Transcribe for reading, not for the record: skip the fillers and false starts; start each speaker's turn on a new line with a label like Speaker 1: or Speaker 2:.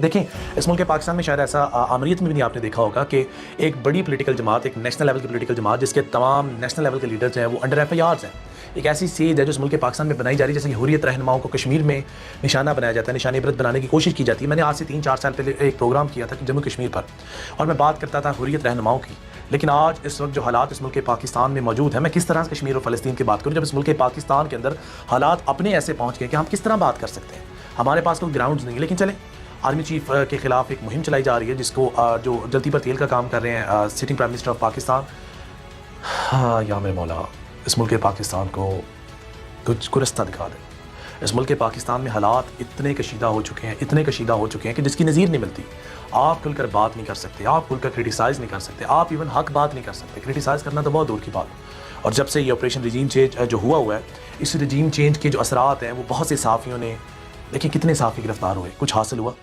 Speaker 1: देखें, इस मुल्क पाकिस्तान में शायद ऐसा आमरीत में भी नहीं आपने देखा होगा कि एक बड़ी पॉलिटिकल जमात, एक नेशनल लेवल की पॉलिटिकल जमात जिसके तमाम नेशनल लेवल के लीडर्स हैं वो अंडर एफआईआर्स हैं। एक ऐसी सेज है जो इस मुल्क पाकिस्तान में बनाई जा रही है, जैसे कि हुर्रियत रहनुमाओं को कश्मीर में निशाना बनाया जाता है, निशानी इबरत बनाने की कोशिश की जाती है। मैंने आज से 3-4 साल पहले एक प्रोग्राम किया था जम्मू कश्मीर पर, और मैं बात करता था हुर्रियत रहनुमाओं की। लेकिन आज इस वक्त जो हालात इस मुल्क पाकिस्तान में मौजूद है, मैं किस तरह से कश्मीर और फ़लस्तीन की बात करूँ जब इस मुल्क पाकिस्तान के अंदर हालात अपने ऐसे पहुँच गए कि हम किस तरह बात कर सकते हैं। हमारे पास कोई ग्राउंड्स नहीं है। लेकिन चले, आर्मी चीफ के खिलाफ एक मुहिम चलाई जा रही है जिसको जो जल्दी पर तेल का काम कर रहे हैं sitting prime minister of Pakistan. हाँ या मेरे मौला, इस मुल्क पाकिस्तान को कुछ रास्ता दिखा दे। इस मुल्क पाकिस्तान में हालात इतने कशीदा हो चुके हैं, इतने कशीदा हो चुके हैं कि जिसकी नज़ीर नहीं मिलती। आप खुलकर बात नहीं कर सकते, आप खुलकर क्रिटिसाइज़ नहीं कर सकते, आप इवन हक बात नहीं कर सकते। क्रिटिसाइज़ करना तो बहुत दूर की बात। और जब से ये ऑपरेशन रिजीम चेंज जो हुआ है, इस रिजीम चेंज के जो असरात हैं वो बहुत से साफ़ियों ने, देखिए कितने साफ़ी गिरफ्तार हुए, कुछ हासिल हुआ?